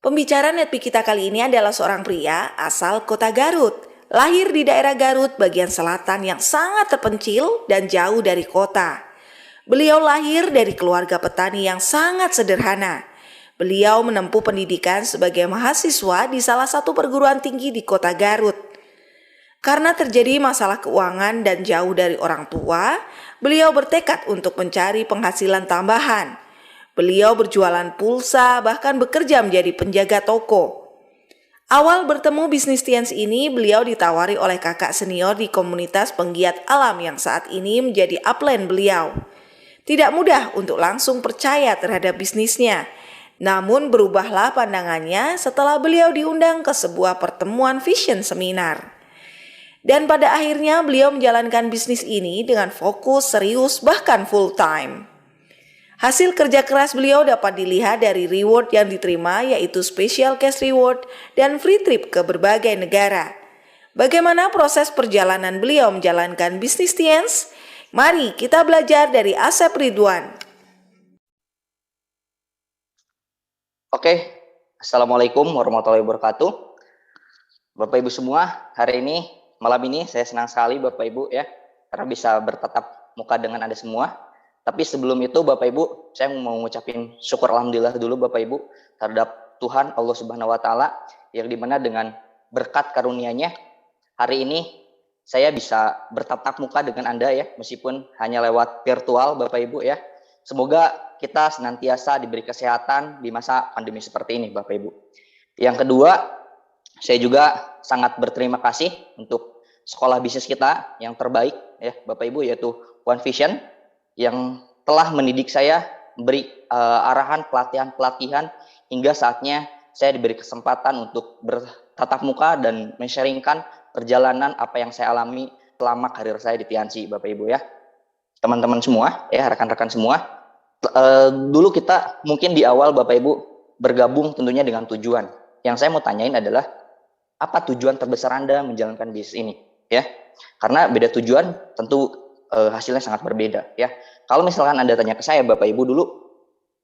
Pembicara Netpi kita kali ini adalah seorang pria asal kota Garut. Lahir di daerah Garut bagian selatan yang sangat terpencil dan jauh dari kota. Beliau lahir dari keluarga petani yang sangat sederhana. Beliau menempuh pendidikan sebagai mahasiswa di salah satu perguruan tinggi di kota Garut. Karena terjadi masalah keuangan dan jauh dari orang tua, beliau bertekad untuk mencari penghasilan tambahan. Beliau berjualan pulsa, bahkan bekerja menjadi penjaga toko. Awal bertemu bisnis Tiens ini, beliau ditawari oleh kakak senior di komunitas penggiat alam yang saat ini menjadi upline beliau. Tidak mudah untuk langsung percaya terhadap bisnisnya. Namun berubahlah pandangannya setelah beliau diundang ke sebuah pertemuan vision seminar. Dan pada akhirnya beliau menjalankan bisnis ini dengan fokus, serius, bahkan full time. Hasil kerja keras beliau dapat dilihat dari reward yang diterima, yaitu special cash reward dan free trip ke berbagai negara. Bagaimana proses perjalanan beliau menjalankan bisnis Tiens? Mari kita belajar dari Asep Ridwan. Oke, Assalamualaikum warahmatullahi wabarakatuh. Bapak Ibu semua, malam ini saya senang sekali Bapak Ibu ya, karena bisa bertatap muka dengan Anda semua. Tapi sebelum itu Bapak Ibu, saya mau mengucapkan syukur alhamdulillah dulu Bapak Ibu terhadap Tuhan Allah Subhanahu wa taala yang dimana dengan berkat karunia-Nya hari ini saya bisa bertatap muka dengan Anda ya, meskipun hanya lewat virtual Bapak Ibu ya. Semoga kita senantiasa diberi kesehatan di masa pandemi seperti ini Bapak Ibu. Yang kedua, saya juga sangat berterima kasih untuk sekolah bisnis kita yang terbaik ya Bapak Ibu, yaitu One Vision, yang telah mendidik saya, memberi arahan, pelatihan hingga saatnya saya diberi kesempatan untuk bertatap muka dan men-sharingkan perjalanan apa yang saya alami selama karir saya di Tiansi Bapak Ibu ya. Teman-teman semua ya, rekan-rekan semua, dulu kita mungkin di awal Bapak Ibu bergabung tentunya dengan tujuan. Yang saya mau tanyain adalah apa tujuan terbesar Anda menjalankan bisnis ini ya? Karena beda tujuan tentu hasilnya sangat berbeda ya. Kalau misalkan Anda tanya ke saya Bapak Ibu dulu,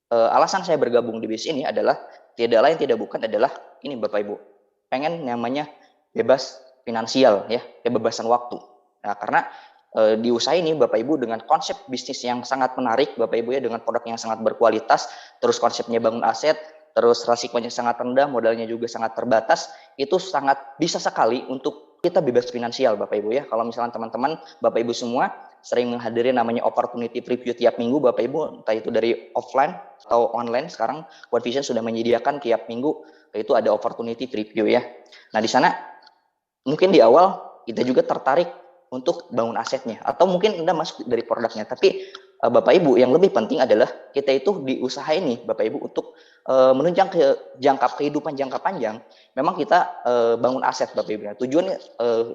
alasan saya bergabung di bisnis ini adalah tidak lain tidak bukan adalah ini Bapak Ibu, pengen namanya bebas finansial ya, kebebasan waktu. Nah, karena di usaha ini Bapak Ibu dengan konsep bisnis yang sangat menarik Bapak Ibu ya, dengan produk yang sangat berkualitas, terus konsepnya bangun aset, terus resikonya sangat rendah, modalnya juga sangat terbatas, itu sangat bisa sekali untuk kita bebas finansial Bapak Ibu ya. Kalau misalnya teman-teman Bapak Ibu semua sering menghadiri namanya opportunity preview tiap minggu Bapak Ibu, entah itu dari offline atau online, sekarang One Vision sudah menyediakan tiap minggu itu ada opportunity preview ya. Nah di sana mungkin di awal kita juga tertarik untuk bangun asetnya, atau mungkin Anda masuk dari produknya, tapi Bapak Ibu yang lebih penting adalah kita itu di usaha ini Bapak Ibu untuk menunjang kehidupan jangka panjang. Memang kita bangun aset Bapak Ibu. Tujuannya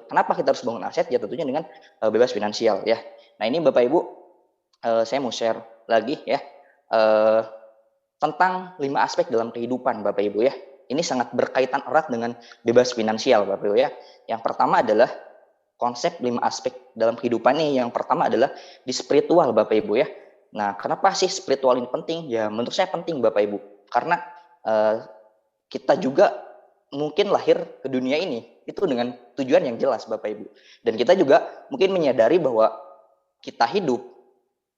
kenapa kita harus bangun aset? Ya tentunya dengan bebas finansial ya. Nah ini Bapak Ibu, saya mau share lagi ya tentang 5 aspek dalam kehidupan Bapak Ibu ya. Ini sangat berkaitan erat dengan bebas finansial Bapak Ibu ya. Yang pertama adalah konsep 5 aspek dalam kehidupan ini. Yang pertama adalah di spiritual Bapak Ibu ya. Nah kenapa sih spiritual ini penting? Ya menurut saya penting Bapak Ibu, karena kita juga mungkin lahir ke dunia ini itu dengan tujuan yang jelas Bapak Ibu. Dan kita juga mungkin menyadari bahwa kita hidup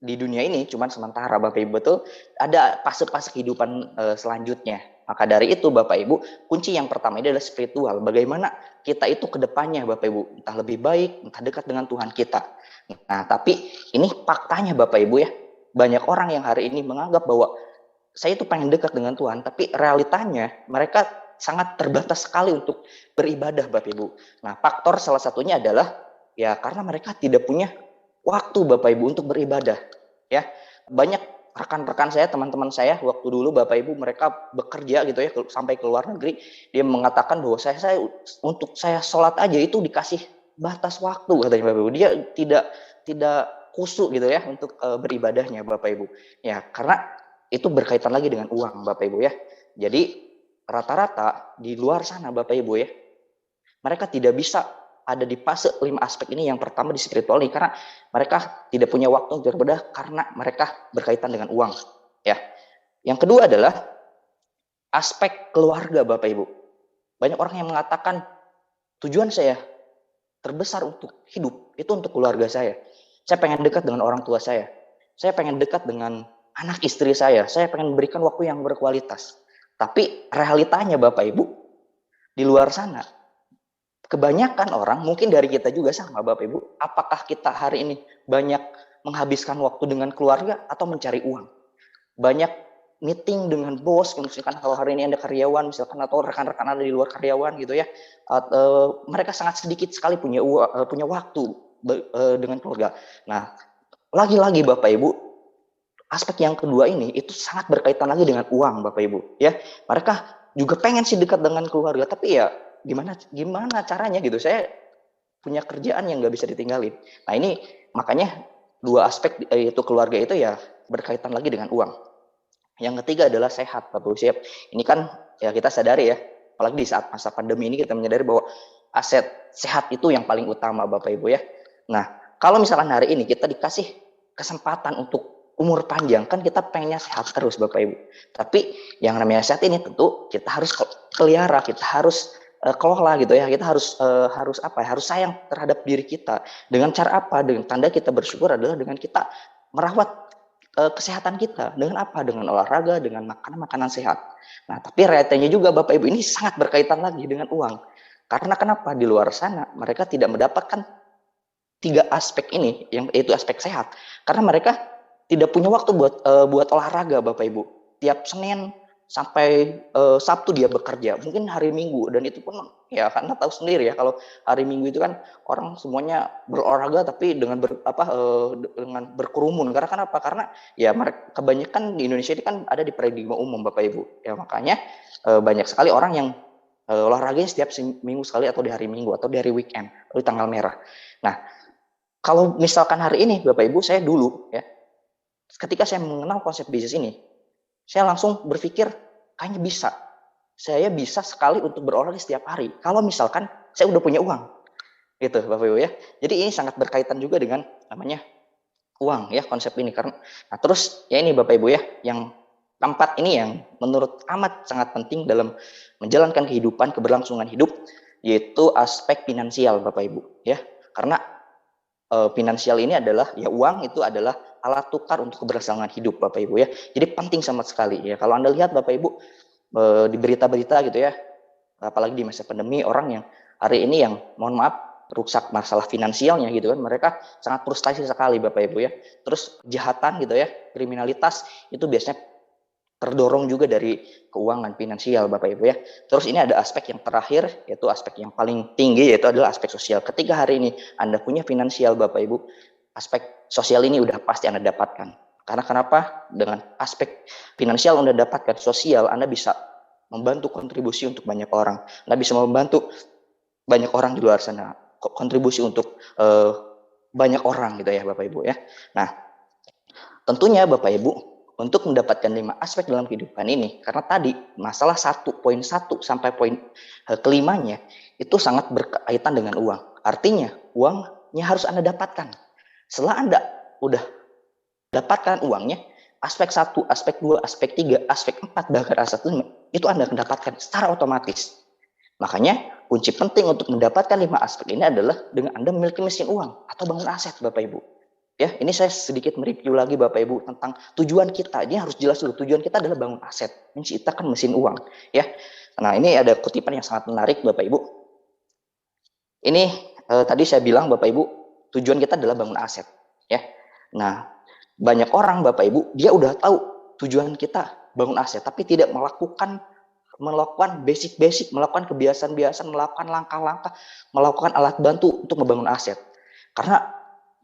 di dunia ini cuma sementara Bapak Ibu, betul, ada fase-fase kehidupan selanjutnya. Maka dari itu Bapak Ibu, kunci yang pertama ini adalah spiritual. Bagaimana kita itu ke depannya Bapak Ibu, entah lebih baik, entah dekat dengan Tuhan kita. Nah tapi ini faktanya Bapak Ibu ya, banyak orang yang hari ini menganggap bahwa saya itu pengen dekat dengan Tuhan, tapi realitanya mereka sangat terbatas sekali untuk beribadah Bapak Ibu. Nah faktor salah satunya adalah ya karena mereka tidak punya waktu Bapak Ibu untuk beribadah ya. Banyak rekan-rekan saya, teman-teman saya waktu dulu Bapak Ibu mereka bekerja gitu ya sampai ke luar negeri, dia mengatakan bahwa saya untuk saya sholat aja itu dikasih batas waktu katanya Bapak Ibu. Dia tidak khusyuk gitu ya untuk beribadahnya Bapak Ibu. Ya karena itu berkaitan lagi dengan uang Bapak Ibu ya. Jadi rata-rata di luar sana Bapak Ibu ya, mereka tidak bisa ada di fase 5 aspek ini. Yang pertama di spiritual ini, karena mereka tidak punya waktu untuk beribadah karena mereka berkaitan dengan uang ya. Yang kedua adalah aspek keluarga Bapak Ibu. Banyak orang yang mengatakan tujuan saya terbesar untuk hidup itu untuk keluarga saya. Saya pengen dekat dengan orang tua saya. Saya pengen dekat dengan anak istri saya. Saya pengen memberikan waktu yang berkualitas. Tapi realitanya Bapak Ibu, di luar sana, kebanyakan orang, mungkin dari kita juga sama Bapak Ibu, apakah kita hari ini banyak menghabiskan waktu dengan keluarga atau mencari uang? Banyak meeting dengan bos, misalkan kalau hari ini ada karyawan, misalkan atau rekan-rekan ada di luar karyawan gitu ya, mereka sangat sedikit sekali punya waktu dengan keluarga. Nah, lagi-lagi Bapak Ibu, aspek yang kedua ini itu sangat berkaitan lagi dengan uang Bapak Ibu ya. Mereka juga pengen sih dekat dengan keluarga, tapi ya gimana caranya gitu. Saya punya kerjaan yang nggak bisa ditinggalin. Nah ini makanya dua aspek itu keluarga itu ya berkaitan lagi dengan uang. Yang ketiga adalah sehat Bapak Ibu. Ini kan ya kita sadari ya, apalagi di saat masa pandemi ini kita menyadari bahwa aset sehat itu yang paling utama Bapak Ibu ya. Nah kalau misalkan hari ini kita dikasih kesempatan untuk umur panjang, kan kita pengennya sehat terus Bapak Ibu. Tapi yang namanya sehat ini tentu kita harus pelihara, kita harus kelola gitu ya. Kita harus sayang terhadap diri kita. Dengan cara apa? Dengan tanda kita bersyukur adalah dengan kita merawat kesehatan kita. Dengan apa? Dengan olahraga, dengan makanan-makanan sehat. Nah, tapi realitanya juga Bapak Ibu ini sangat berkaitan lagi dengan uang. Karena kenapa? Di luar sana mereka tidak mendapatkan tiga aspek ini, yaitu aspek sehat. Karena mereka tidak punya waktu buat olahraga Bapak Ibu. Tiap Senin sampai Sabtu dia bekerja, mungkin hari Minggu, dan itu pun ya karena tahu sendiri ya kalau hari Minggu itu kan orang semuanya berolahraga tapi dengan dengan berkerumun. Karena kenapa? Karena ya mereka kebanyakan di Indonesia ini kan ada di paradigma umum Bapak Ibu. Ya makanya banyak sekali orang yang olahraganya setiap minggu sekali atau di hari Minggu atau di hari weekend atau di tanggal merah. Nah, kalau misalkan hari ini Bapak Ibu, saya dulu ya, ketika saya mengenal konsep bisnis ini, saya langsung berpikir kayaknya bisa. Saya bisa sekali untuk berolahraga setiap hari. Kalau misalkan saya udah punya uang. Gitu Bapak Ibu ya. Jadi ini sangat berkaitan juga dengan namanya uang ya konsep ini. Karena nah terus ya ini Bapak Ibu ya, yang keempat ini yang menurut amat sangat penting dalam menjalankan kehidupan, keberlangsungan hidup, yaitu aspek finansial Bapak Ibu ya. Karena finansial ini adalah ya uang itu adalah alat tukar untuk keberlangsungan hidup Bapak Ibu ya. Jadi penting sama sekali ya. Kalau Anda lihat Bapak Ibu di berita-berita gitu ya, apalagi di masa pandemi, orang yang hari ini yang mohon maaf rusak masalah finansialnya gitu kan, mereka sangat frustasi sekali Bapak Ibu ya. Terus kejahatan gitu ya, kriminalitas itu biasanya terdorong juga dari keuangan finansial Bapak Ibu ya. Terus ini ada aspek yang terakhir, yaitu aspek yang paling tinggi, yaitu adalah aspek sosial. Ketika hari ini Anda punya finansial Bapak Ibu, aspek sosial ini udah pasti Anda dapatkan. Karena kenapa? Dengan aspek finansial Anda dapatkan, sosial Anda bisa membantu kontribusi untuk banyak orang. Anda bisa membantu banyak orang di luar sana, kontribusi untuk banyak orang gitu ya Bapak Ibu ya. Nah, tentunya Bapak Ibu untuk mendapatkan 5 aspek dalam kehidupan ini, karena tadi masalah 1.1 sampai poin kelimanya itu sangat berkaitan dengan uang. Artinya uangnya harus Anda dapatkan. Setelah Anda udah dapatkan uangnya, aspek 1, aspek 2, aspek 3, aspek 4, bahkan aspek 5 itu Anda dapatkan secara otomatis. Makanya kunci penting untuk mendapatkan 5 aspek ini adalah dengan Anda memiliki mesin uang atau bangun aset Bapak Ibu. Ya, ini saya sedikit mereview lagi Bapak Ibu tentang tujuan kita. Ini harus jelas dulu, tujuan kita adalah bangun aset, menciptakan mesin uang, ya. Nah, ini ada kutipan yang sangat menarik Bapak Ibu. Ini tadi saya bilang Bapak Ibu, tujuan kita adalah bangun aset, ya. Nah, banyak orang Bapak Ibu, dia udah tahu tujuan kita bangun aset, tapi tidak melakukan basic, melakukan kebiasaan-kebiasaan, melakukan langkah-langkah, melakukan alat bantu untuk membangun aset. Karena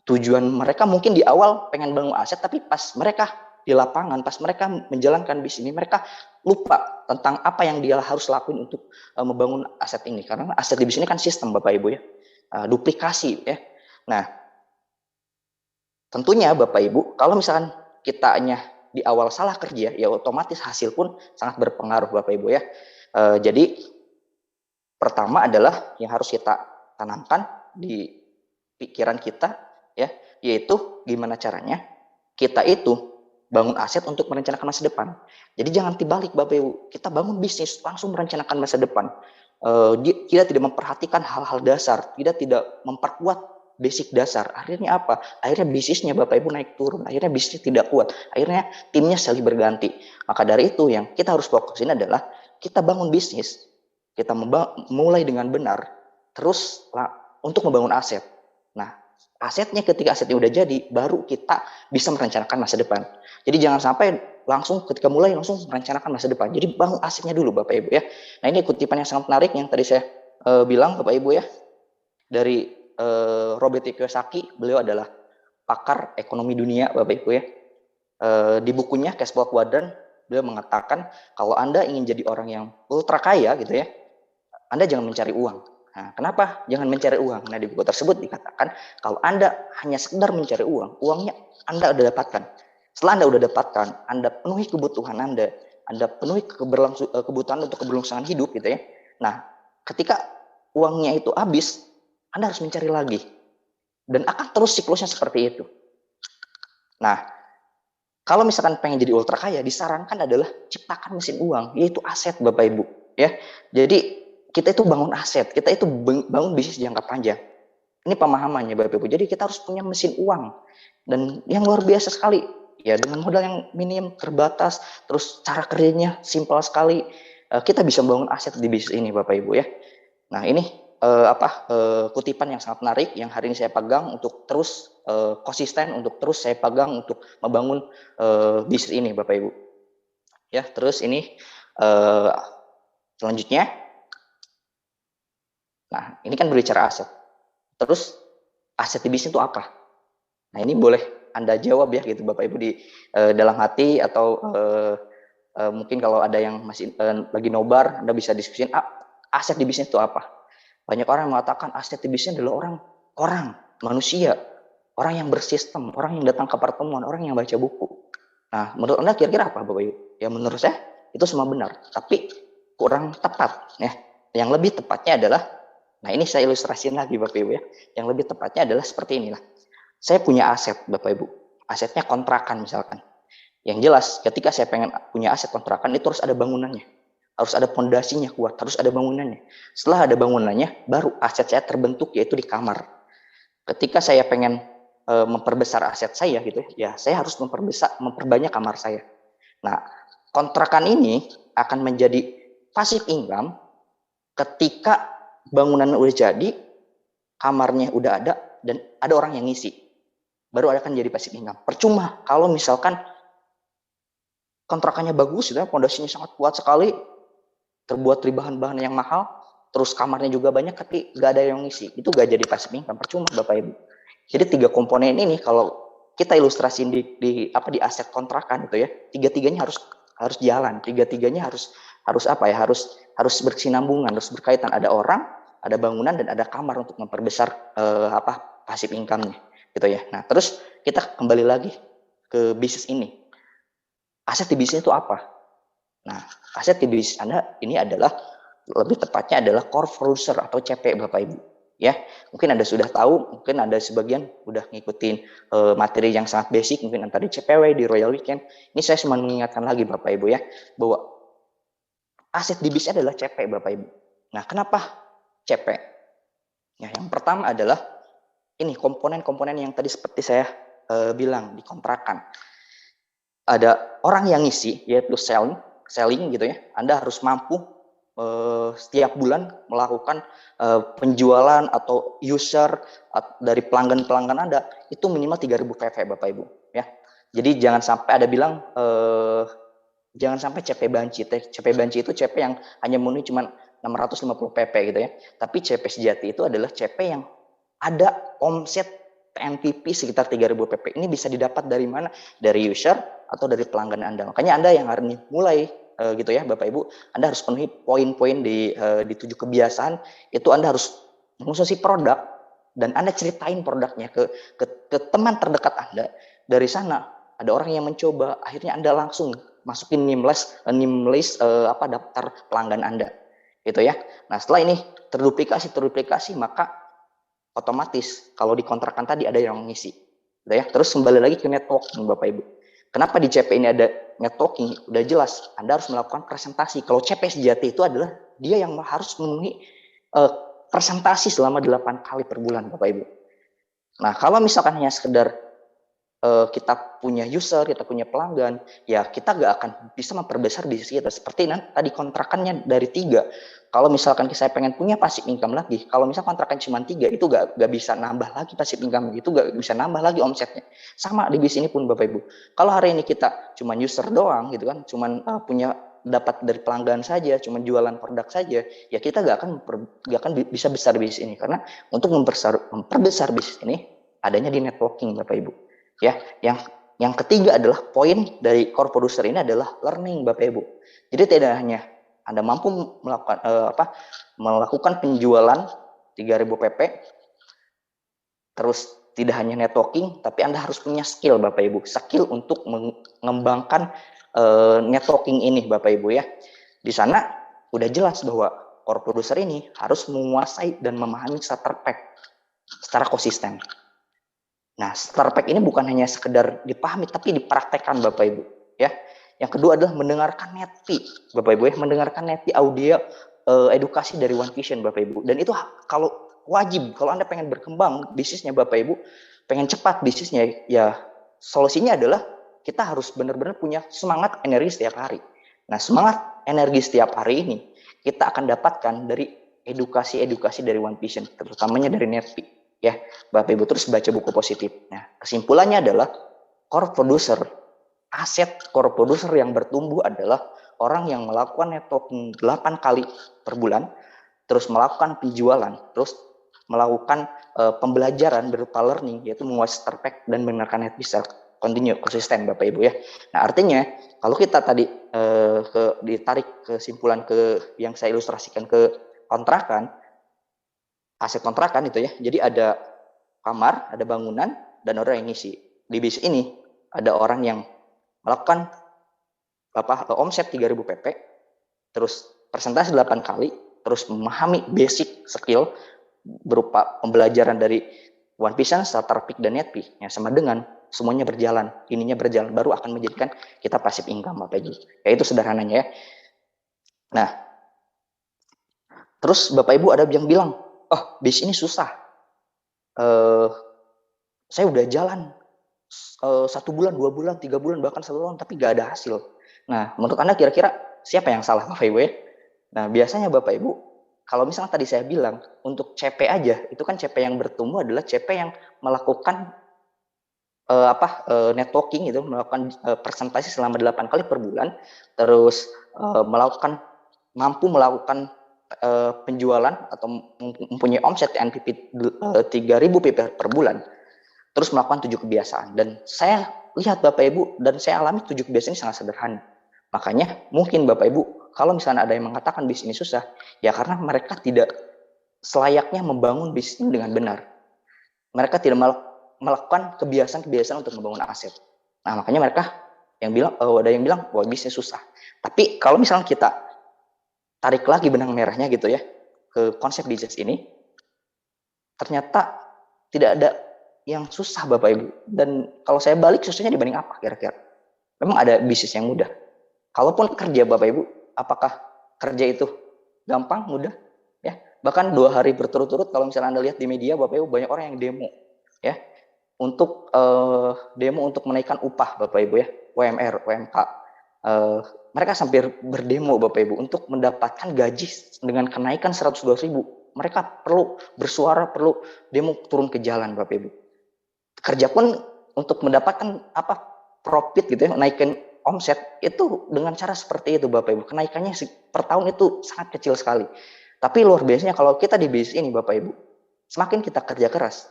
tujuan mereka mungkin di awal pengen bangun aset, tapi pas mereka di lapangan, pas mereka menjalankan bisnis ini, mereka lupa tentang apa yang dia harus lakuin untuk membangun aset ini. Karena aset di bisnis ini kan sistem Bapak Ibu ya, duplikasi ya. Nah, tentunya Bapak Ibu, kalau misalkan kitanya di awal salah kerja, ya otomatis hasil pun sangat berpengaruh Bapak Ibu ya. Jadi pertama adalah yang harus kita tanamkan di pikiran kita ya, yaitu gimana caranya kita itu bangun aset untuk merencanakan masa depan. Jadi jangan dibalik Bapak Ibu, kita bangun bisnis langsung merencanakan masa depan. Kita tidak memperhatikan hal-hal dasar, kita tidak memperkuat basic dasar. Akhirnya apa? Akhirnya bisnisnya Bapak Ibu naik turun, akhirnya bisnis tidak kuat, akhirnya timnya saling berganti. Maka dari itu yang kita harus fokusin adalah kita bangun bisnis, kita mulai dengan benar, terus untuk membangun aset. Nah, asetnya ketika asetnya udah jadi, baru kita bisa merencanakan masa depan. Jadi jangan sampai langsung ketika mulai langsung merencanakan masa depan. Jadi bangun asetnya dulu Bapak Ibu ya. Nah ini kutipan yang sangat menarik yang tadi saya bilang Bapak Ibu ya. Dari Robert Kiyosaki, beliau adalah pakar ekonomi dunia Bapak Ibu ya. Di bukunya Cash Flow Quadrant, beliau mengatakan kalau Anda ingin jadi orang yang ultra kaya gitu ya, Anda jangan mencari uang. Nah, kenapa jangan mencari uang? Nah, di buku tersebut dikatakan kalau Anda hanya sekedar mencari uang, uangnya Anda sudah dapatkan. Setelah Anda sudah dapatkan, Anda penuhi kebutuhan Anda penuhi kebutuhan untuk keberlangsungan hidup gitu ya. Nah, ketika uangnya itu habis, Anda harus mencari lagi. Dan akan terus siklusnya seperti itu. Nah, kalau misalkan pengen jadi ultra kaya, disarankan adalah ciptakan mesin uang, yaitu aset Bapak Ibu ya. Jadi kita itu bangun aset, kita itu bangun bisnis jangka panjang. Ini pemahamannya Bapak Ibu. Jadi kita harus punya mesin uang dan yang luar biasa sekali ya, dengan modal yang minim terbatas, terus cara kerjanya simpel sekali. Kita bisa membangun aset di bisnis ini Bapak Ibu ya. Nah ini kutipan yang sangat menarik yang hari ini saya pegang untuk terus konsisten, untuk terus saya pegang untuk membangun bisnis ini Bapak Ibu. Ya terus ini selanjutnya. Nah, ini kan berbicara aset. Terus aset di bisnis itu apa? Nah, ini boleh Anda jawab ya gitu Bapak Ibu di dalam hati atau mungkin kalau ada yang masih lagi nobar, Anda bisa diskusin aset di bisnis itu apa? Banyak orang mengatakan aset di bisnis adalah orang, manusia, orang yang bersistem, orang yang datang ke pertemuan, orang yang baca buku. Nah, menurut Anda kira-kira apa Bapak Ibu? Ya menurut saya itu semua benar, tapi kurang tepat ya. Yang lebih tepatnya adalah, nah ini saya ilustrasiin lagi Bapak Ibu ya. Yang lebih tepatnya adalah seperti inilah. Saya punya aset Bapak Ibu. Asetnya kontrakan misalkan. Yang jelas ketika saya pengen punya aset kontrakan itu harus ada bangunannya. Harus ada pondasinya kuat, harus ada bangunannya. Setelah ada bangunannya, baru aset saya terbentuk yaitu di kamar. Ketika saya pengen memperbesar aset saya gitu ya, saya harus memperbanyak kamar saya. Nah, kontrakan ini akan menjadi passive income ketika bangunan udah jadi, kamarnya udah ada, dan ada orang yang ngisi. Baru akan jadi passive income. Percuma kalau misalkan kontrakannya bagus, ya, pondasinya sangat kuat sekali, terbuat dari bahan-bahan yang mahal, terus kamarnya juga banyak, tapi gak ada yang ngisi. Itu gak jadi passive income. Percuma Bapak Ibu. Jadi 3 komponen ini kalau kita ilustrasiin di aset kontrakan itu ya, tiga-tiganya harus jalan, tiga-tiganya harus berkesinambungan, harus berkaitan. Ada orang, ada bangunan, dan ada kamar untuk memperbesar passive income-nya gitu ya. Nah, terus kita kembali lagi ke bisnis ini. Aset di bisnis itu apa? Nah, aset di bisnis Anda ini adalah lebih tepatnya adalah core producer atau CP Bapak Ibu. Ya, mungkin Anda sudah tahu, mungkin Anda sebagian udah ngikutin materi yang sangat basic, mungkin tadi CPW di Royal Weekend. Ini saya cuma mengingatkan lagi Bapak Ibu ya, bahwa aset di bisnis adalah CP Bapak Ibu. Nah, kenapa CP? Ya, yang pertama adalah ini komponen-komponen yang tadi seperti saya bilang di kontrakan. Ada orang yang ngisi, yaitu selling gitu ya. Anda harus mampu setiap bulan melakukan penjualan atau user dari pelanggan Anda itu minimal 3.000 PV Bapak Ibu ya. Jadi jangan sampai ada bilang jangan sampai CP banci. CP banci itu CP yang hanya memenuhi cuma 650 PP gitu ya. Tapi CP sejati itu adalah CP yang ada omset NPP sekitar 3.000 PP. Ini bisa didapat dari mana? Dari user atau dari pelanggan Anda. Makanya Anda yang hari ini mulai gitu ya Bapak Ibu, Anda harus penuhi poin-poin di 7 kebiasaan. Itu Anda harus mengkonsumsi produk dan Anda ceritain produknya ke teman terdekat Anda. Dari sana ada orang yang mencoba, akhirnya Anda langsung masukin name list daftar pelanggan Anda. Gitu ya. Nah, setelah ini terduplikasi, maka otomatis kalau dikontrakan tadi ada yang ngisi. Gitu ya. Terus kembali lagi ke network Bapak Ibu. Kenapa di CP ini ada networking? Udah jelas, Anda harus melakukan presentasi. Kalau CP sejati itu adalah dia yang harus memenuhi presentasi selama 8 kali per bulan, Bapak Ibu. Nah, kalau misalkan hanya sekedar kita punya user, kita punya pelanggan, ya kita nggak akan bisa memperbesar bisnis kita. Seperti tadi kontrakannya dari 3. Kalau misalkan saya pengen punya passive income lagi, kalau misalkan kontrakan cuma 3, itu nggak bisa nambah lagi passive income, itu nggak bisa nambah lagi omsetnya. Sama di bisnis ini pun Bapak Ibu. Kalau hari ini kita cuma user doang gitu kan, cuma punya dapat dari pelanggan saja, cuma jualan produk saja, ya kita nggak akan bisa besar bisnis ini. Karena untuk memperbesar bisnis ini adanya di networking Bapak Ibu. Ya, yang ketiga adalah poin dari core producer ini adalah learning Bapak Ibu. Jadi tidak hanya Anda mampu melakukan penjualan 3.000 PP, terus tidak hanya networking, tapi Anda harus punya skill Bapak Ibu, skill untuk mengembangkan networking ini Bapak Ibu ya. Di sana udah jelas bahwa core producer ini harus menguasai dan memahami starter pack secara konsisten. Nah, starter pack ini bukan hanya sekedar dipahami, tapi dipraktekkan Bapak Ibu. Ya, yang kedua adalah mendengarkan netpi, Bapak Ibu ya, mendengarkan netpi audio edukasi dari One Vision Bapak Ibu. Dan itu kalau wajib, kalau Anda pengen berkembang bisnisnya Bapak Ibu, pengen cepat bisnisnya, ya solusinya adalah kita harus benar-benar punya semangat energi setiap hari. Nah, semangat energi setiap hari ini kita akan dapatkan dari edukasi-edukasi dari One Vision, terutamanya dari netpi. Ya, Bapak Ibu terus baca buku positif. Nah, kesimpulannya adalah core producer, aset core producer yang bertumbuh adalah orang yang melakukan networking 8 kali per bulan, terus melakukan penjualan, terus melakukan pembelajaran berupa learning, yaitu menguasai starter pack dan mendengarkan net bisa continue, konsisten Bapak Ibu ya. Nah, artinya kalau kita tadi ditarik kesimpulan ke yang saya ilustrasikan ke kontrakan, aset kontrakan itu ya. Jadi ada kamar, ada bangunan, dan orang yang ngisi. Di bis ini ada orang yang melakukan omset 3.000 PP, terus presentasi 8 kali, terus memahami basic skill berupa pembelajaran dari One Vision, Starter Pick, dan Netpi. Ya, sama dengan semuanya berjalan, ininya berjalan, baru akan menjadikan kita passive income Bapak Ibu. Ya itu sederhananya ya. Nah, terus Bapak Ibu ada yang bilang, oh bis ini susah. Saya udah jalan 1 bulan, 2 bulan, 3 bulan, bahkan 1 tahun, tapi gak ada hasil. Nah, menurut Anda kira-kira siapa yang salah Bapak Ibu ya? Nah, biasanya Bapak Ibu, kalau misalnya tadi saya bilang, untuk CP aja, itu kan CP yang bertumbuh adalah CP yang melakukan networking itu, melakukan presentasi selama 8 kali per bulan, terus mampu melakukan penjualan atau mempunyai omset NPP 3.000 PP per bulan, terus melakukan 7 kebiasaan. Dan saya lihat Bapak Ibu, dan saya alami 7 kebiasaan ini sangat sederhana. Makanya mungkin Bapak Ibu, kalau misalnya ada yang mengatakan bisnis ini susah, ya karena mereka tidak selayaknya membangun bisnis ini dengan benar. Mereka tidak melakukan kebiasaan-kebiasaan untuk membangun aset. Nah, makanya mereka ada yang bilang bahwa bisnis susah. Tapi kalau misalnya kita tarik lagi benang merahnya gitu ya, ke konsep bisnis ini, ternyata tidak ada yang susah Bapak Ibu. Dan kalau saya balik, susahnya dibanding apa kira-kira? Memang ada bisnis yang mudah. Kalaupun kerja Bapak Ibu, apakah kerja itu gampang, mudah? Ya, bahkan 2 hari berturut-turut, kalau misalnya Anda lihat di media Bapak Ibu, banyak orang yang demo ya, untuk demo untuk menaikkan upah Bapak Ibu ya, UMR, UMK. Mereka sampai berdemo Bapak Ibu untuk mendapatkan gaji dengan kenaikan 112.000. Mereka perlu bersuara, perlu demo turun ke jalan Bapak Ibu. Kerja pun untuk mendapatkan profit gitu ya, naikin omset itu dengan cara seperti itu Bapak Ibu. Kenaikannya per tahun itu sangat kecil sekali. Tapi luar biasanya kalau kita di bisnis ini Bapak Ibu, semakin kita kerja keras,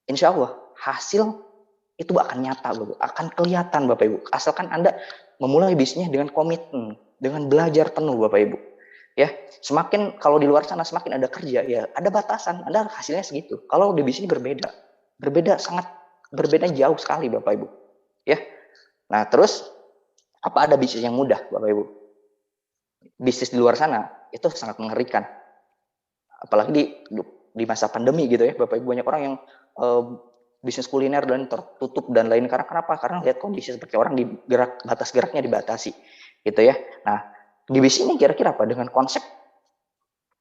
insya Allah hasil itu akan nyata Bapak, akan kelihatan Bapak Ibu. Asalkan Anda memulai bisnisnya dengan komitmen, dengan belajar penuh Bapak Ibu. Ya, semakin kalau di luar sana semakin Anda kerja, ya ada batasan, Anda hasilnya segitu. Kalau di bisnis sangat berbeda jauh sekali Bapak Ibu. Ya. Nah, terus apa ada bisnis yang mudah Bapak Ibu? Bisnis di luar sana itu sangat mengerikan. Apalagi di masa pandemi gitu ya, Bapak Ibu, banyak orang yang bisnis kuliner dan tertutup dan lain. Karena kenapa? Karena lihat kondisi seperti orang batas geraknya dibatasi, gitu ya. Nah, di bisnis ini kira-kira apa? Dengan konsep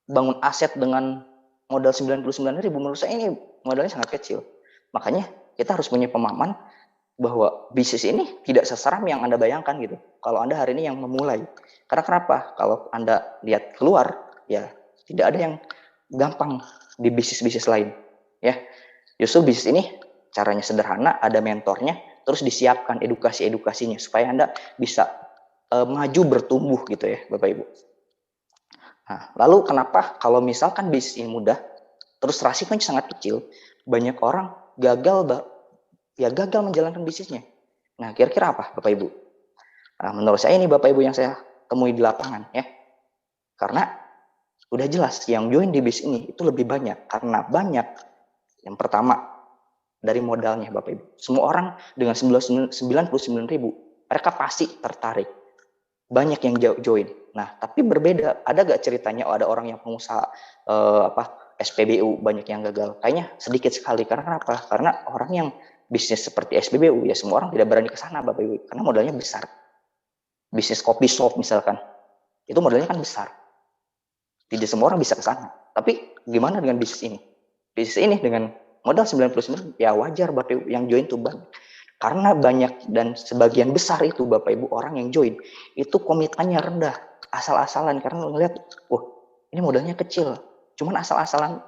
bangun aset dengan modal 99.000, menurut saya ini modalnya sangat kecil. Makanya kita harus punya pemahaman bahwa bisnis ini tidak seseram yang Anda bayangkan gitu. Kalau Anda hari ini yang memulai. Karena kenapa? Kalau Anda lihat keluar, ya tidak ada yang gampang di bisnis-bisnis lain. Ya, justru bisnis ini caranya sederhana, ada mentornya, terus disiapkan edukasi-edukasinya supaya Anda bisa maju bertumbuh gitu ya, Bapak Ibu. Nah, lalu kenapa kalau misalkan bisnis ini mudah, terus resikonya sangat kecil, banyak orang gagal menjalankan bisnisnya. Nah, kira-kira apa, Bapak Ibu? Nah, menurut saya ini Bapak Ibu yang saya temui di lapangan ya. Karena udah jelas yang join di bisnis ini itu lebih banyak. Karena banyak, yang pertama, dari modalnya Bapak Ibu. Semua orang dengan 99.000, mereka pasti tertarik. Banyak yang join. Nah, tapi berbeda. Ada gak ceritanya ada orang yang pengusaha SPBU banyak yang gagal? Kayaknya sedikit sekali. Karena apa? Karena orang yang bisnis seperti SPBU, ya semua orang tidak berani ke sana Bapak Ibu. Karena modalnya besar. Bisnis kopi shop misalkan, itu modalnya kan besar. Tidak semua orang bisa ke sana. Tapi gimana dengan bisnis ini? Bisnis ini dengan modal 99, ya wajar Bapak Ibu yang join tuh banyak. Karena banyak dan sebagian besar itu Bapak Ibu orang yang join, itu komitmennya rendah, asal-asalan. Karena ngelihat, wah ini modalnya kecil, cuman asal-asalan.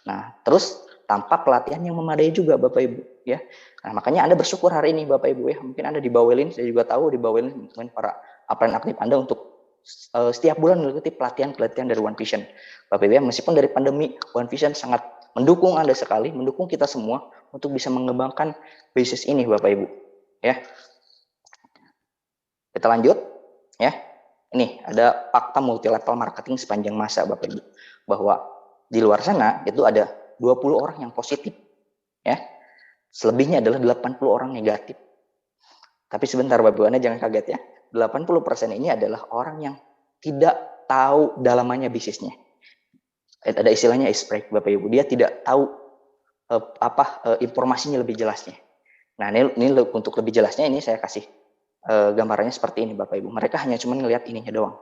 Nah, terus tanpa pelatihan yang memadai juga Bapak Ibu ya. Nah, makanya Anda bersyukur hari ini Bapak Ibu ya. Mungkin Anda di Bawelin, saya juga tahu di Bawelin mungkin para upline aktif Anda untuk setiap bulan mengikuti pelatihan-pelatihan dari One Vision. Bapak Ibu ya, meskipun dari pandemi One Vision sangat mendukung Anda sekali, mendukung kita semua untuk bisa mengembangkan bisnis ini Bapak Ibu ya. Kita lanjut ya. Ini ada fakta multi level marketing sepanjang masa Bapak Ibu, bahwa di luar sana itu ada 20 orang yang positif ya. Selebihnya adalah 80 orang negatif. Tapi sebentar Bapak Ibu, Anda jangan kaget ya. 80% ini adalah orang yang tidak tahu dalamannya bisnisnya. Ada istilahnya ice break Bapak Ibu. Dia tidak tahu informasinya lebih jelasnya. Nah, ini untuk lebih jelasnya ini saya kasih gambarannya seperti ini Bapak Ibu. Mereka hanya cuma ngelihat ininya doang.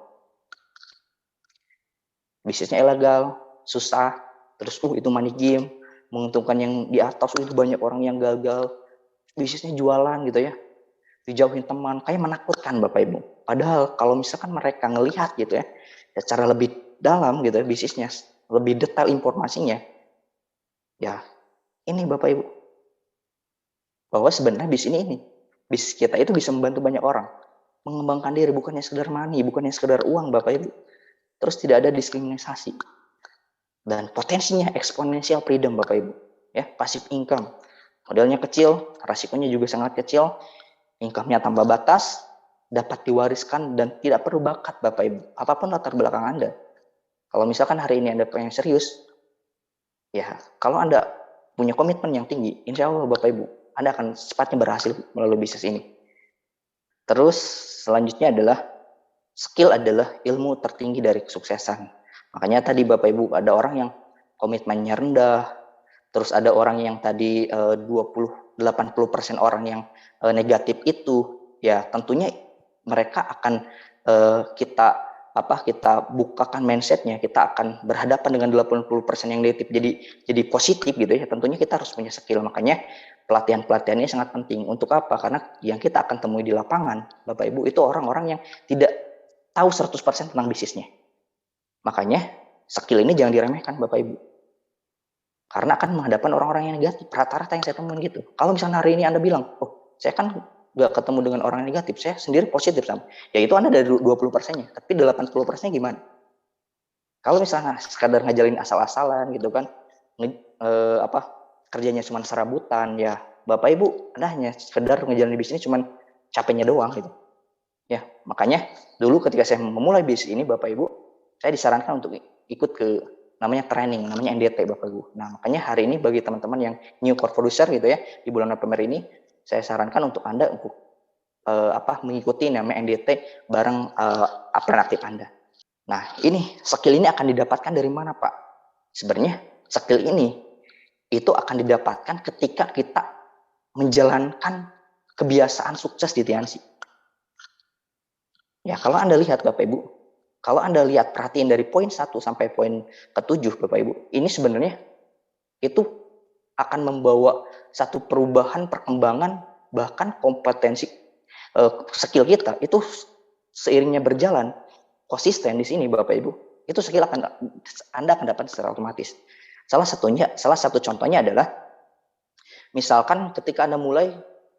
Bisnisnya ilegal, susah, terus itu money game, menguntungkan yang di atas, itu banyak orang yang gagal, bisnisnya jualan gitu ya, dijauhin teman, kayak menakutkan Bapak Ibu. Padahal kalau misalkan mereka ngelihat gitu ya, secara lebih dalam gitu ya bisnisnya, lebih detail informasinya, ya ini Bapak Ibu, bahwa sebenarnya bisnis kita itu bisa membantu banyak orang, mengembangkan diri, bukannya sekedar money, bukannya sekedar uang Bapak Ibu. Terus tidak ada diskriminasi. Dan potensinya eksponensial freedom Bapak Ibu. Ya, passive income. Modalnya kecil, resikonya juga sangat kecil. Income-nya tanpa batas, dapat diwariskan dan tidak perlu bakat Bapak Ibu. Apapun latar belakang Anda. Kalau misalkan hari ini Anda pengen serius, ya kalau Anda punya komitmen yang tinggi, insya Allah Bapak Ibu, Anda akan cepatnya berhasil melalui bisnis ini. Terus selanjutnya adalah skill adalah ilmu tertinggi dari kesuksesan. Makanya tadi Bapak Ibu ada orang yang komitmennya rendah, terus ada orang yang tadi 80% orang yang negatif itu, ya tentunya mereka akan kita bukakan mindsetnya, kita akan berhadapan dengan 80% yang negatif jadi positif gitu ya. Tentunya kita harus punya skill. Makanya pelatihan ini sangat penting. Untuk apa? Karena yang kita akan temui di lapangan Bapak Ibu itu orang-orang yang tidak tahu 100% tentang bisnisnya. Makanya skill ini jangan diremehkan Bapak Ibu. Karena akan menghadapkan orang-orang yang negatif. Rata-rata yang saya temuin gitu. Kalau misalnya hari ini Anda bilang, oh saya kan gak ketemu dengan orang yang negatif, saya sendiri positif sama. Ya itu Anda dari 20%-nya. Tapi 80%-nya gimana? Kalau misalnya sekadar ngajalin asal-asalan gitu kan, kerjanya cuma serabutan, ya Bapak Ibu Anda hanya sekedar ngejalanin bisnis cuma capeknya doang gitu. Ya, makanya dulu ketika saya memulai bisnis ini Bapak Ibu, saya disarankan untuk ikut ke namanya training, namanya NDT Bapak Ibu. Nah, makanya hari ini bagi teman-teman yang new core producer gitu ya, di bulan November ini, saya sarankan untuk Anda untuk mengikuti namanya NDT bareng upline aktif Anda. Nah, skill ini akan didapatkan dari mana Pak? Sebenarnya skill ini itu akan didapatkan ketika kita menjalankan kebiasaan sukses di Tiansi. Ya, kalau Anda lihat Bapak Ibu, kalau Anda lihat perhatiin dari poin 1 sampai poin ke-7 Bapak Ibu, ini sebenarnya itu akan membawa satu perubahan, perkembangan, bahkan kompetensi skill kita itu seiringnya berjalan konsisten di sini Bapak Ibu. Itu skill Anda akan dapat secara otomatis. Salah satu contohnya adalah misalkan ketika Anda mulai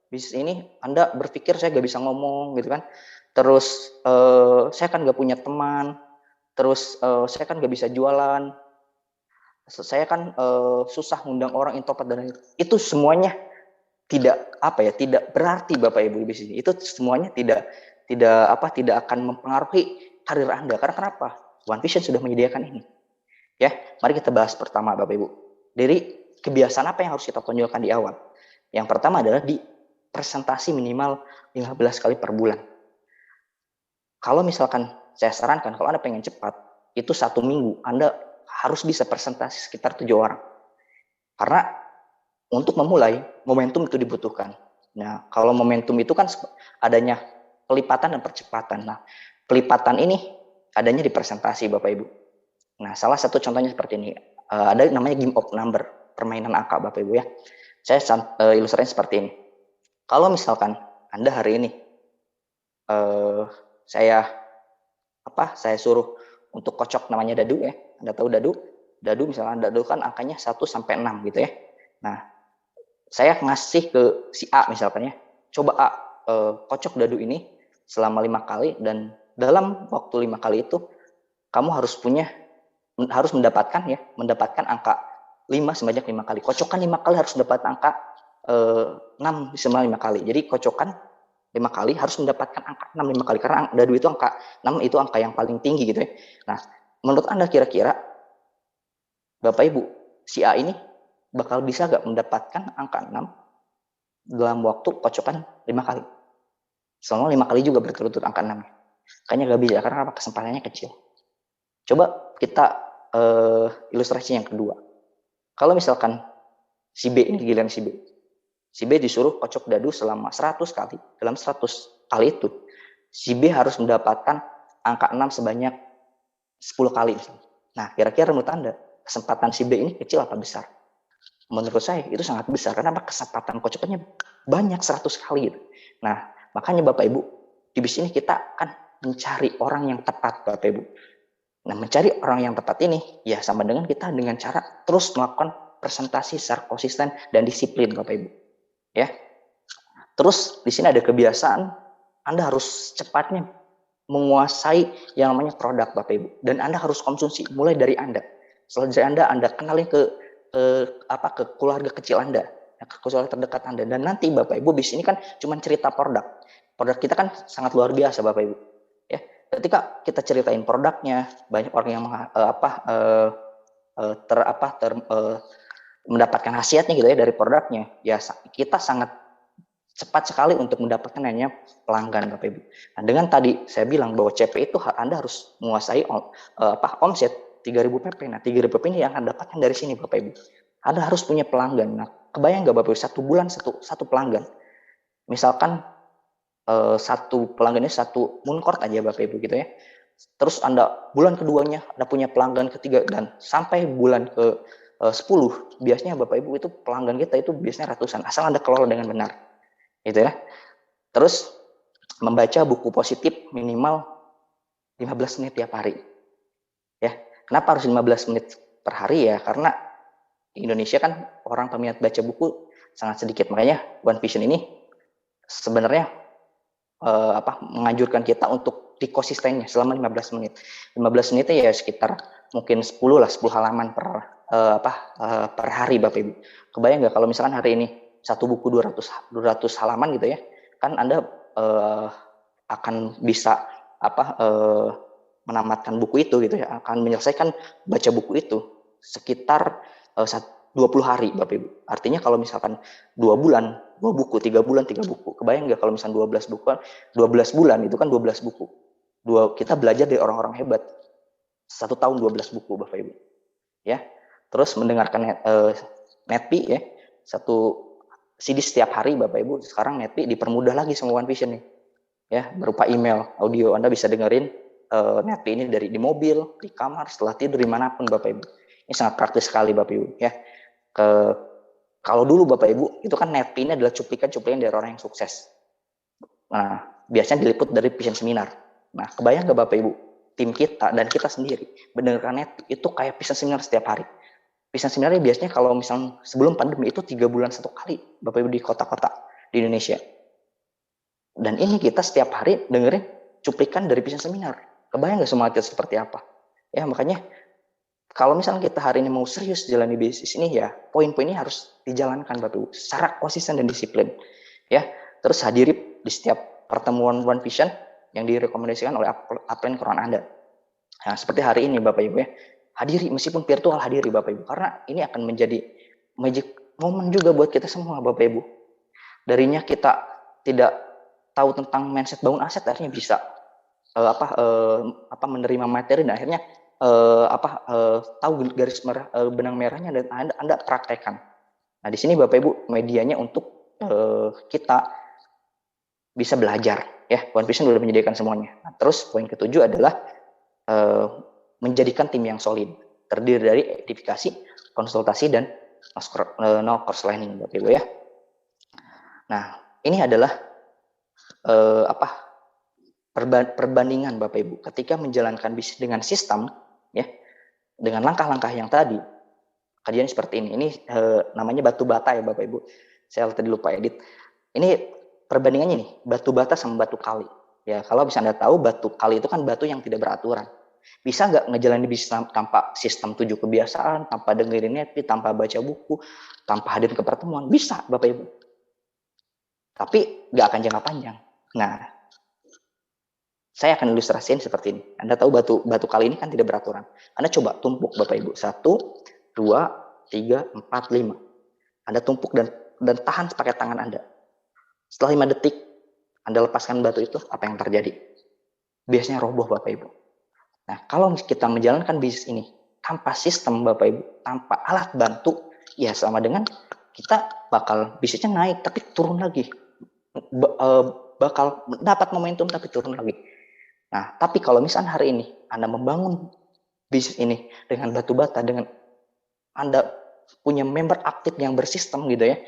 bisnis ini, Anda berpikir saya gak bisa ngomong gitu kan. Terus saya kan gak punya teman. Terus saya kan gak bisa jualan. Saya kan susah ngundang orang introvert dan itu semuanya tidak berarti Bapak Ibu di sini. Itu semuanya tidak akan mempengaruhi karir Anda. Karena kenapa? One Vision sudah menyediakan ini. Ya, mari kita bahas pertama Bapak Ibu. Dari kebiasaan apa yang harus kita tonjolkan di awal? Yang pertama adalah di presentasi minimal 15 kali per bulan. Kalau misalkan saya sarankan, kalau Anda pengen cepat, itu 1 minggu Anda harus bisa presentasi sekitar 7 orang. Karena untuk memulai, momentum itu dibutuhkan. Nah, kalau momentum itu kan adanya pelipatan dan percepatan. Nah, pelipatan ini adanya di presentasi Bapak Ibu. Nah, salah satu contohnya seperti ini. Ada namanya game of number, permainan angka Bapak Ibu ya. Saya ilustrasinya seperti ini. Kalau misalkan Anda hari ini saya suruh untuk kocok namanya dadu ya. Anda tahu dadu? Dadu misalnya dadu kan angkanya 1 sampai 6 gitu ya. Nah, saya ngasih ke si A misalkan ya. Coba A kocok dadu ini selama 5 kali dan dalam waktu 5 kali itu kamu harus mendapatkan angka 5 sebanyak 5 kali. Kocokan 5 kali harus mendapat angka 6 selama 5 kali. Jadi kocokan 5 kali harus mendapatkan angka 6 5 kali. Karena dadu itu angka 6 itu angka yang paling tinggi gitu ya. Nah, menurut Anda kira-kira Bapak Ibu, si A ini bakal bisa gak mendapatkan angka 6 dalam waktu kocokan 5 kali? Selama 5 kali juga berturut-turut angka 6. Kayaknya gak bisa karena kesempatannya kecil. Coba kita ilustrasi yang kedua. Kalau misalkan si B ini giliran si B. Si B disuruh kocok dadu selama 100 kali. Dalam 100 kali itu, si B harus mendapatkan angka 6 sebanyak 10 kali. Nah, kira-kira menurut Anda, kesempatan si B ini kecil apa besar? Menurut saya itu sangat besar. Karena kesempatan kocokannya banyak 100 kali. Gitu. Nah, makanya Bapak Ibu, di bisnis ini kita akan mencari orang yang tepat Bapak Ibu. Nah, mencari orang yang tepat ini ya sama dengan kita dengan cara terus melakukan presentasi secara konsisten dan disiplin Bapak Ibu. Ya. Terus di sini ada kebiasaan Anda harus cepatnya menguasai yang namanya produk Bapak Ibu dan Anda harus konsumsi mulai dari Anda. Setelah dari Anda kenalin ke keluarga kecil Anda, ke keluarga terdekat Anda dan nanti Bapak Ibu di sini kan cuma cerita produk. Produk kita kan sangat luar biasa Bapak Ibu. Ya. Ketika kita ceritain produknya, banyak orang yang mendapatkan khasiatnya gitu ya dari produknya. Ya kita sangat cepat sekali untuk mendapatkan namanya pelanggan Bapak Ibu. Nah, dengan tadi saya bilang bahwa CP itu Anda harus menguasai omset 3.000 PP. Nah, 3.000 PP ini yang Anda dapatkan dari sini Bapak Ibu. Anda harus punya pelanggan. Nah, kebayang nggak Bapak Ibu 1 bulan satu pelanggan. Misalkan satu pelanggannya 1 mooncort aja Bapak Ibu gitu ya. Terus Anda bulan keduanya Anda punya pelanggan ketiga dan sampai bulan ke 10 biasanya Bapak Ibu itu pelanggan kita itu biasanya ratusan asal Anda kelola dengan benar. Gitu ya. Terus membaca buku positif minimal 15 menit tiap hari. Ya. Kenapa harus 15 menit per hari ya? Karena di Indonesia kan orang peminat baca buku sangat sedikit. Makanya One Vision ini sebenarnya menganjurkan kita untuk di konsistennya selama 15 menit. 15 menitnya ya sekitar mungkin 10 halaman per hari Bapak Ibu. Kebayang nggak kalau misalkan hari ini satu buku 200 halaman gitu ya. Kan Anda akan bisa menamatkan buku itu gitu ya. Akan menyelesaikan baca buku itu sekitar 20 hari Bapak Ibu. Artinya kalau misalkan 2 bulan, 2 buku, 3 bulan, 3 buku. Kebayang nggak kalau misalkan 12 buku, 12 bulan itu kan 12 buku. Kita belajar dari orang-orang hebat. 1 tahun 12 buku Bapak Ibu. Ya. Terus mendengarkan Netpi ya, satu CD setiap hari Bapak Ibu. Sekarang Netpi dipermudah lagi sama One Vision nih, ya, berupa email, audio. Anda bisa dengerin Netpi ini dari di mobil, di kamar, setelah tidur, dimanapun Bapak Ibu. Ini sangat praktis sekali Bapak Ibu ya. Kalau dulu Bapak Ibu itu kan Netpi ini adalah cuplikan-cuplikan dari orang yang sukses. Nah, biasanya diliput dari Vision Seminar. Nah, kebayang nggak Bapak Ibu, tim kita dan kita sendiri mendengarkan Netpi itu kayak Vision Seminar setiap hari. Vision Seminar biasanya kalau misalnya sebelum pandemi itu 3 bulan satu kali Bapak Ibu di kota-kota di Indonesia. Dan ini kita setiap hari dengerin cuplikan dari Vision Seminar. Kebayang nggak semangatnya seperti apa? Ya, makanya kalau misalnya kita hari ini mau serius jalani bisnis ini, ya poin-poin ini harus dijalankan Bapak Ibu secara konsisten dan disiplin. Ya, terus hadiri di setiap pertemuan One Vision yang direkomendasikan oleh upline kerohan Anda. Nah, seperti hari ini Bapak Ibu ya, hadiri meskipun virtual, hadiri Bapak Ibu, karena ini akan menjadi magic moment juga buat kita semua Bapak Ibu. Darinya kita tidak tahu tentang mindset bangun aset, akhirnya bisa menerima materi dan akhirnya tahu garis merah, benang merahnya dan Anda praktekkan. Nah, di sini Bapak Ibu medianya untuk kita bisa belajar ya. One Vision sudah menyediakan semuanya. Nah, terus poin ketujuh adalah menjadikan tim yang solid, terdiri dari edifikasi, konsultasi, dan no course learning Bapak Ibu ya. Nah, ini adalah perbandingan Bapak Ibu ketika menjalankan bisnis dengan sistem ya, dengan langkah-langkah yang tadi. Kajian seperti ini. Ini namanya batu bata ya Bapak Ibu. Saya tadi lupa edit. Ini perbandingannya nih, batu bata sama batu kali. Ya, kalau bisa Anda tahu, batu kali itu kan batu yang tidak beraturan. Bisa nggak ngejalanin bisnis tanpa sistem 7 kebiasaan, tanpa dengerin Netpi, tanpa baca buku, tanpa hadir ke pertemuan? Bisa Bapak Ibu. Tapi nggak akan jangka panjang. Nah, saya akan ilustrasiin seperti ini. Anda tahu batu kali ini kan tidak beraturan. Anda coba tumpuk Bapak Ibu. 1, 2, 3, 4, 5. Anda tumpuk dan tahan pakai tangan Anda. Setelah 5 detik, Anda lepaskan batu itu, apa yang terjadi? Biasanya roboh Bapak Ibu. Nah, kalau kita menjalankan bisnis ini tanpa sistem Bapak Ibu, tanpa alat bantu, ya sama dengan kita bakal bisnisnya naik tapi turun lagi. Bakal dapat momentum tapi turun lagi. Nah, tapi kalau misalnya hari ini Anda membangun bisnis ini dengan batu bata, dengan Anda punya member aktif yang bersistem gitu ya,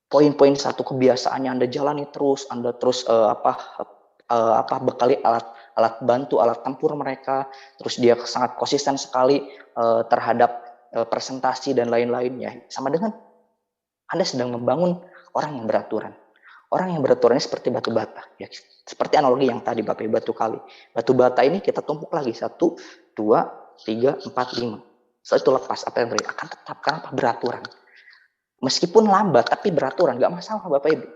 poin-poin satu kebiasaannya Anda jalani terus, Anda terus bekali alat bantu, alat tempur mereka, terus dia sangat konsisten sekali terhadap presentasi dan lain-lainnya. Sama dengan Anda sedang membangun orang yang beraturan. Orang yang beraturan ini seperti batu bata, ya. Seperti analogi yang tadi Bapak Ibu batu kali. Batu bata ini kita tumpuk lagi 1, 2, 3, 4, 5. Setelah itu lepas, apa yang terjadi? Akan tetap, kenapa? Beraturan. Meskipun lambat tapi beraturan, nggak masalah Bapak Ibu.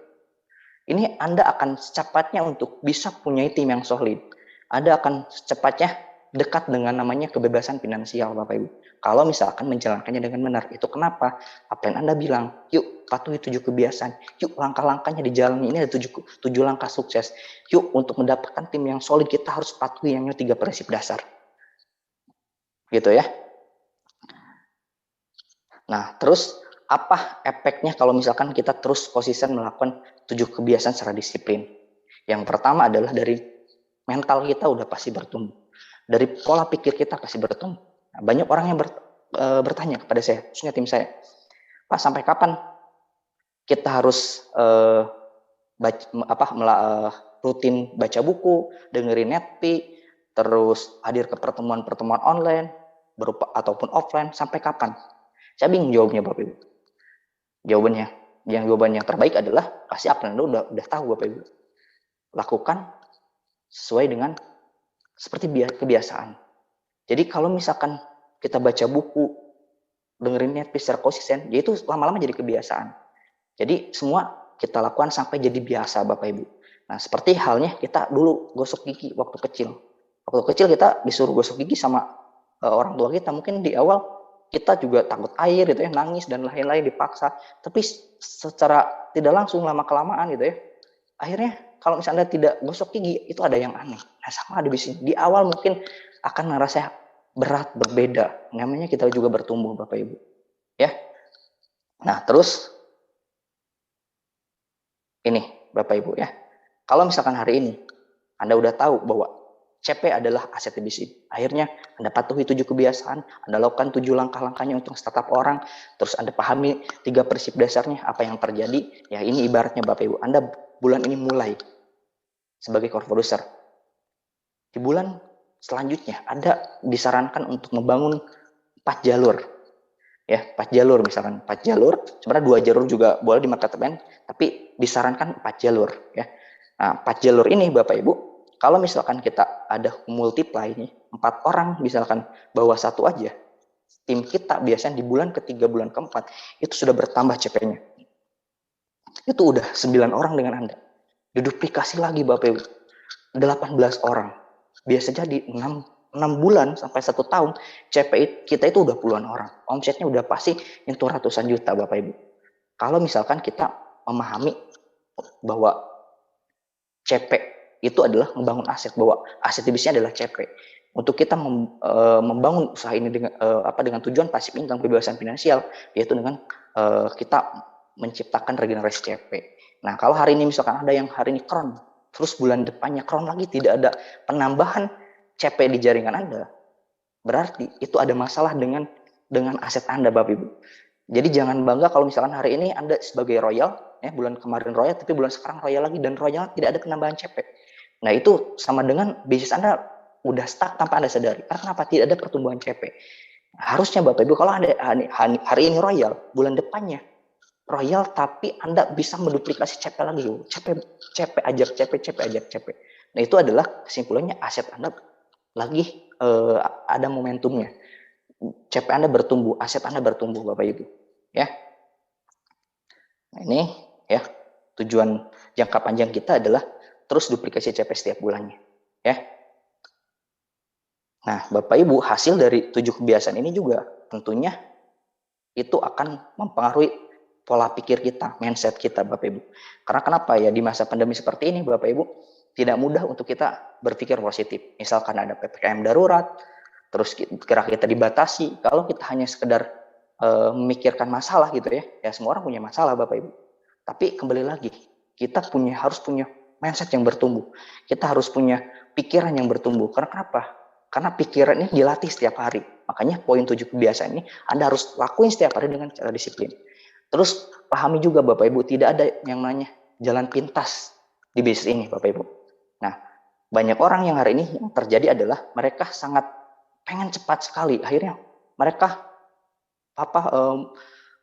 Ini Anda akan secepatnya untuk bisa punya tim yang solid. Anda akan secepatnya dekat dengan namanya kebebasan finansial Bapak Ibu. Kalau misalkan menjalankannya dengan benar. Itu kenapa? Apa yang Anda bilang, yuk patuhi 7 kebiasaan. Yuk langkah-langkahnya dijalani. Ini ada 7 langkah sukses. Yuk untuk mendapatkan tim yang solid kita harus patuhi yang 3 prinsip dasar. Gitu ya. Nah, terus apa efeknya kalau misalkan kita terus konsisten melakukan 7 kebiasaan secara disiplin? Yang pertama adalah dari mental kita udah pasti bertumbuh. Dari pola pikir kita pasti bertumbuh. Nah, banyak orang yang bertanya kepada saya, khususnya tim saya, Pak, sampai kapan kita harus rutin baca buku, dengerin Netpi, terus hadir ke pertemuan-pertemuan online, berupa ataupun offline, sampai kapan? Saya bingung jawabnya Bapak Ibu. Jawaban yang terbaik adalah kasih apa yang udah tahu Bapak Ibu. Lakukan sesuai dengan seperti kebiasaan. Jadi kalau misalkan kita baca buku, dengerin Netpi secara konsisten, ya itu lama-lama jadi kebiasaan. Jadi semua kita lakukan sampai jadi biasa Bapak Ibu. Nah, seperti halnya kita dulu gosok gigi waktu kecil. Waktu kecil kita disuruh gosok gigi sama orang tua kita. Mungkin di awal kita juga takut air gitu ya, nangis dan lain-lain dipaksa. Tapi secara tidak langsung lama-kelamaan gitu ya, akhirnya kalau misalnya tidak gosok gigi itu ada yang aneh. Nah, sama di sini. Di awal mungkin akan ngerasa berat, berbeda. Namanya kita juga bertumbuh Bapak Ibu. Ya. Nah, terus ini Bapak Ibu ya. Kalau misalkan hari ini Anda udah tahu bahwa CP adalah aset di bisnis, akhirnya Anda patuhi 7 kebiasaan, Anda lakukan 7 langkah-langkahnya untuk startup orang, terus Anda pahami 3 prinsip dasarnya apa yang terjadi, ya ini ibaratnya Bapak Ibu, Anda bulan ini mulai sebagai core producer. Di bulan selanjutnya Anda disarankan untuk membangun 4 jalur. Ya, 4 jalur misalkan, 4 jalur, sebenarnya 2 jalur juga boleh di marketplace, tapi disarankan 4 jalur ya. Nah, 4 jalur ini Bapak Ibu, kalau misalkan kita ada multiply nih, 4 orang misalkan bawa satu aja, tim kita biasanya di bulan ketiga, bulan keempat, itu sudah bertambah CP-nya. Itu udah 9 orang dengan Anda. Diduplikasi lagi Bapak Ibu, 18 orang. Biasa jadi 6 bulan sampai 1 tahun, CP kita itu udah puluhan orang. Omsetnya udah pasti nyentuh ratusan juta Bapak Ibu. Kalau misalkan kita memahami bahwa CP itu adalah membangun aset, bahwa aset di bisnisnya adalah CP. Untuk kita membangun usaha ini dengan tujuan pasif income, kebebasan finansial, yaitu dengan kita menciptakan regenerasi CP. Nah, kalau hari ini misalkan ada yang hari ini kron, terus bulan depannya kron lagi, tidak ada penambahan CP di jaringan Anda, berarti itu ada masalah dengan aset Anda, Bapak Ibu. Jadi jangan bangga kalau misalkan hari ini Anda sebagai royal, ya bulan kemarin royal, tapi bulan sekarang royal lagi, dan royal tidak ada penambahan CP. Nah, itu sama dengan bisnis Anda udah stuck tanpa Anda sadari. Karena kenapa? Tidak ada pertumbuhan CP. Harusnya Bapak Ibu, kalau Anda hari ini royal, bulan depannya royal, tapi Anda bisa menduplikasi CP lagi. CP ajar CP. Nah, itu adalah kesimpulannya aset Anda lagi ada momentumnya. CP Anda bertumbuh, aset Anda bertumbuh Bapak Ibu. Ya. Nah, ini ya tujuan jangka panjang kita adalah terus duplikasi CP setiap bulannya. Ya. Nah, Bapak Ibu, hasil dari 7 kebiasaan ini juga tentunya itu akan mempengaruhi pola pikir kita, mindset kita Bapak Ibu. Karena kenapa ya, di masa pandemi seperti ini Bapak Ibu, tidak mudah untuk kita berpikir positif. Misalkan ada PPKM darurat, terus kira kita dibatasi, kalau kita hanya sekedar memikirkan masalah gitu ya, ya semua orang punya masalah Bapak Ibu. Tapi kembali lagi, kita harus punya mindset yang bertumbuh. Kita harus punya pikiran yang bertumbuh. Karena kenapa? Karena pikiran ini dilatih setiap hari. Makanya poin 7 kebiasaan ini Anda harus lakuin setiap hari dengan cara disiplin. Terus pahami juga Bapak Ibu, tidak ada yang namanya jalan pintas di bisnis ini Bapak Ibu. Nah, banyak orang yang hari ini yang terjadi adalah mereka sangat pengen cepat sekali. Akhirnya mereka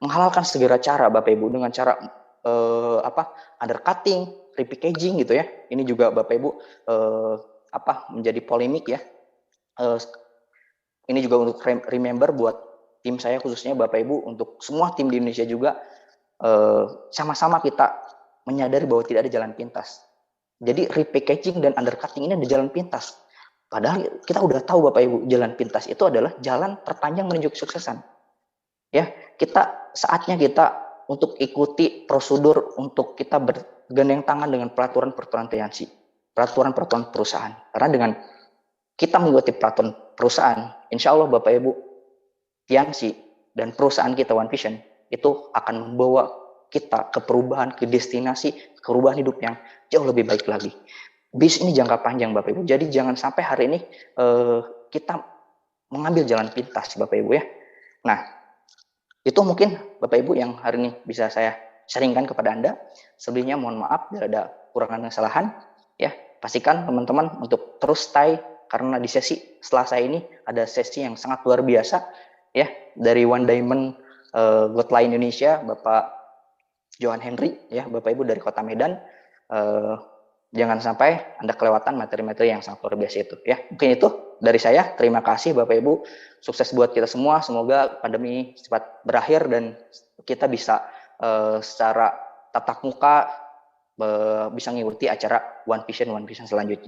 menghalalkan segala cara Bapak Ibu dengan cara undercutting, repackaging gitu ya. Ini juga Bapak Ibu menjadi polemik ya. Ini juga untuk remember buat tim saya khususnya Bapak Ibu, untuk semua tim di Indonesia juga, sama-sama kita menyadari bahwa tidak ada jalan pintas. Jadi repackaging dan undercutting ini ada jalan pintas. Padahal kita udah tahu Bapak Ibu, jalan pintas itu adalah jalan terpanjang menuju kesuksesan. Ya, saatnya kita untuk ikuti prosedur, untuk kita bergandeng tangan dengan peraturan-peraturan TNC, peraturan-peraturan perusahaan. Karena dengan kita mengikuti peraturan perusahaan, insya Allah Bapak Ibu, Tianxi dan perusahaan kita One Vision itu akan membawa kita ke perubahan, ke destinasi, ke perubahan hidup yang jauh lebih baik lagi. Bisnis ini jangka panjang Bapak Ibu, jadi jangan sampai hari ini kita mengambil jalan pintas Bapak Ibu ya. Nah, itu mungkin Bapak Ibu yang hari ini bisa saya sharingkan kepada Anda. Sebelumnya mohon maaf bila ada kurangan kesalahan ya. Pastikan teman-teman untuk terus stay, karena di sesi setelah saya ini ada sesi yang sangat luar biasa ya, dari One Diamond Godline Indonesia, Bapak Johan Henry ya, Bapak Ibu dari Kota Medan. Jangan sampai Anda kelewatan materi-materi yang sangat luar biasa itu ya. Mungkin itu dari saya. Terima kasih Bapak Ibu. Sukses buat kita semua. Semoga pandemi cepat berakhir dan kita bisa secara tatap muka bisa mengikuti acara One Vision selanjutnya.